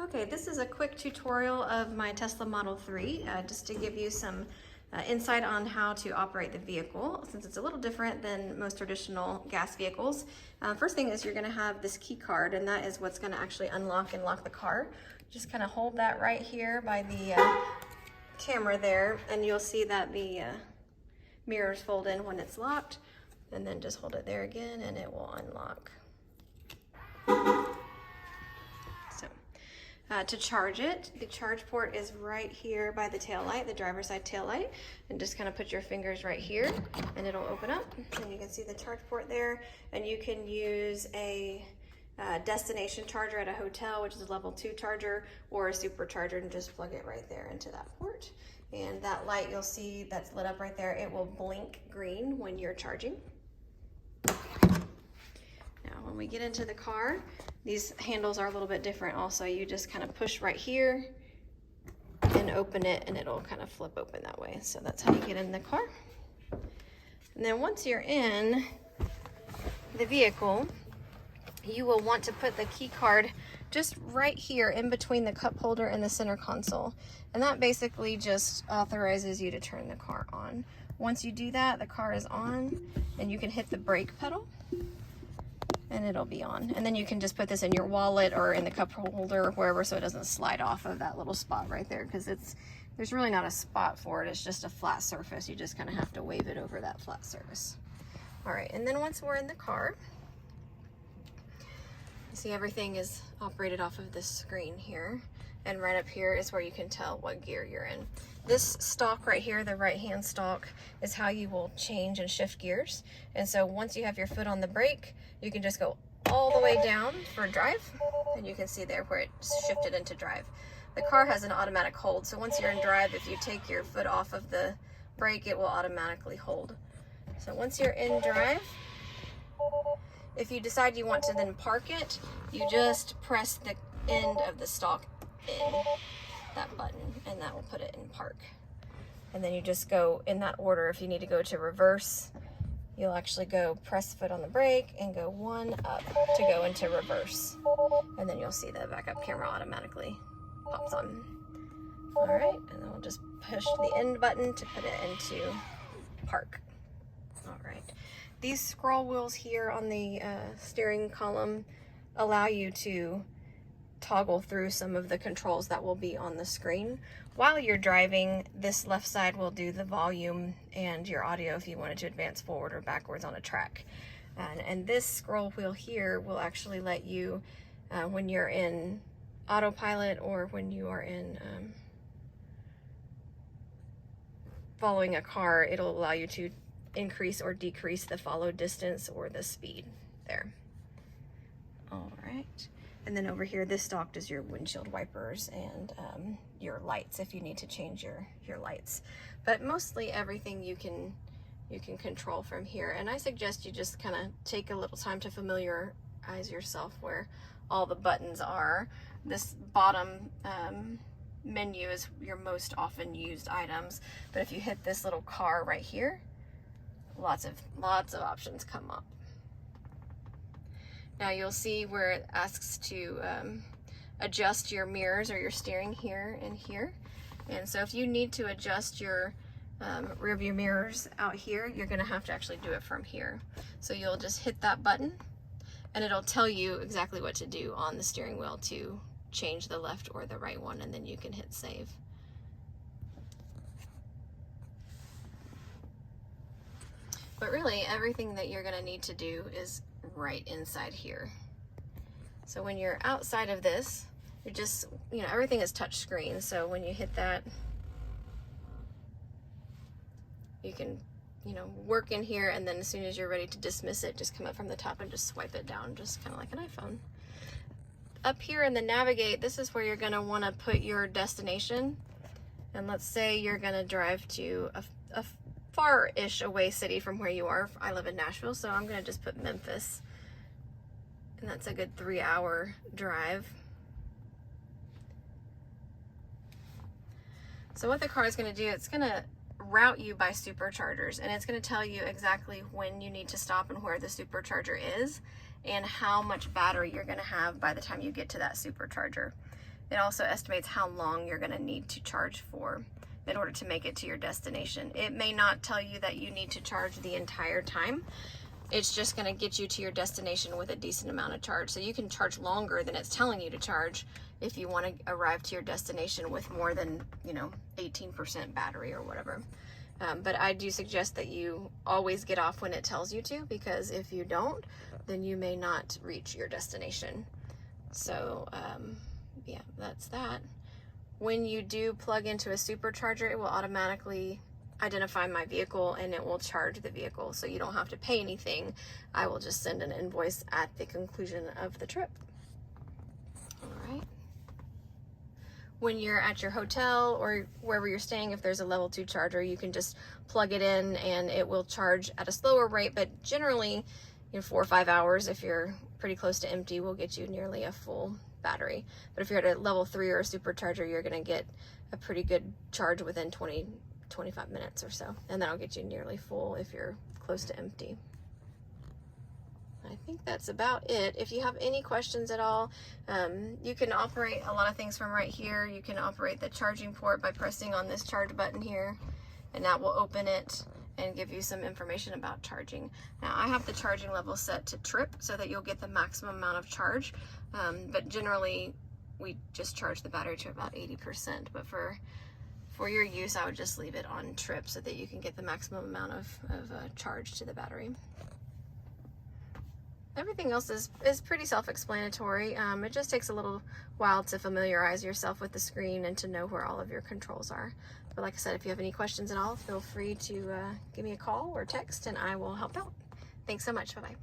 Okay, this is a quick tutorial of my Tesla Model 3, just to give you some insight on how to operate the vehicle, since it's a little different than most traditional gas vehicles. First thing is you're going to have this key card, and that is what's going to actually unlock and lock the car. Just kind of hold that right here by the camera there, and you'll see that the mirrors fold in when it's locked, and then just hold it there again and it will unlock. To charge it, the charge port is right here by the tail light, the driver's side tail light, and just kind of put your fingers right here and it'll open up, and you can see the charge port there. And you can use a destination charger at a hotel, which is a level 2 charger, or a supercharger, and just plug it right there into that port. And that light you'll see that's lit up right there, it will blink green when you're charging. Now when we get into the car, these handles are a little bit different also. You just kind of push right here and open it, and it'll kind of flip open that way. So that's how you get in the car. And then once you're in the vehicle, you will want to put the key card just right here in between the cup holder and the center console. And that basically just authorizes you to turn the car on. Once you do that, the car is on, and you can hit the brake pedal and it'll be on. And then you can just put this in your wallet or in the cup holder or wherever, so it doesn't slide off of that little spot right there, because there's really not a spot for it. It's just a flat surface. You just kind of have to wave it over that flat surface. All right, and then once we're in the car, you see everything is operated off of this screen here. And right up here is where you can tell what gear you're in. This stalk right here, the right-hand stalk, is how you will change and shift gears. And so once you have your foot on the brake, you can just go all the way down for drive, and you can see there where it's shifted into drive. The car has an automatic hold, so once you're in drive, if you take your foot off of the brake, it will automatically hold. So once you're in drive, if you decide you want to then park it, you just press the end of the stalk in that button, and that will put it in park. And then you just go in that order. If you need to go to reverse, you'll actually go press foot on the brake and go 1 up to go into reverse, and then you'll see the backup camera automatically pops on. All right, and then we'll just push the end button to put it into park. All right, these scroll wheels here on the steering column allow you to toggle through some of the controls that will be on the screen. While you're driving, this left side will do the volume and your audio if you wanted to advance forward or backwards on a track. And this scroll wheel here will actually let you, when you're in autopilot or when you are in following a car, it'll allow you to increase or decrease the follow distance or the speed there. All right. And then over here, this stalk does your windshield wipers and your lights if you need to change your lights. But mostly everything you can control from here. And I suggest you just kind of take a little time to familiarize yourself where all the buttons are. This bottom menu is your most often used items. But if you hit this little car right here, lots of options come up. Now you'll see where it asks to adjust your mirrors or your steering here and here. And so if you need to adjust your rear view mirrors out here, you're gonna have to actually do it from here. So you'll just hit that button and it'll tell you exactly what to do on the steering wheel to change the left or the right one, and then you can hit save. But really everything that you're gonna need to do is right inside here. So when you're outside of this, you're just, everything is touch screen. So when you hit that, you can, work in here, and then as soon as you're ready to dismiss it, just come up from the top and just swipe it down, just kind of like an iPhone. Up here in the navigate, this is where you're gonna wanna put your destination. And let's say you're gonna drive to a far-ish away city from where you are. I live in Nashville, so I'm gonna just put Memphis. And that's a good 3-hour drive. So what the car is gonna do, it's gonna route you by superchargers, and it's gonna tell you exactly when you need to stop and where the supercharger is, and how much battery you're gonna have by the time you get to that supercharger. It also estimates how long you're going to need to charge for in order to make it to your destination. It may not tell you that you need to charge the entire time. It's just going to get you to your destination with a decent amount of charge. So you can charge longer than it's telling you to charge if you want to arrive to your destination with more than, 18% battery or whatever. But I do suggest that you always get off when it tells you to, because if you don't, then you may not reach your destination. So yeah, that's that. When you do plug into a supercharger, it will automatically identify my vehicle and it will charge the vehicle, so you don't have to pay anything. I will just send an invoice at the conclusion of the trip. All right. When you're at your hotel or wherever you're staying, if there's a level 2 charger, you can just plug it in and it will charge at a slower rate, but generally 4 or 5 hours, if you're pretty close to empty, will get you nearly a full battery. But if you're at a level 3 or a supercharger, you're going to get a pretty good charge within 25 minutes or so, and that'll get you nearly full if you're close to empty. I think that's about it. If you have any questions at all, you can operate a lot of things from right here. You can operate the charging port by pressing on this charge button here, and that will open it and give you some information about charging. Now I have the charging level set to trip so that you'll get the maximum amount of charge, but generally we just charge the battery to about 80%, but for your use, I would just leave it on trip so that you can get the maximum amount of charge to the battery. Everything else is pretty self-explanatory. It just takes a little while to familiarize yourself with the screen and to know where all of your controls are. But like I said, if you have any questions at all, feel free to give me a call or text and I will help out. Thanks so much. Bye-bye.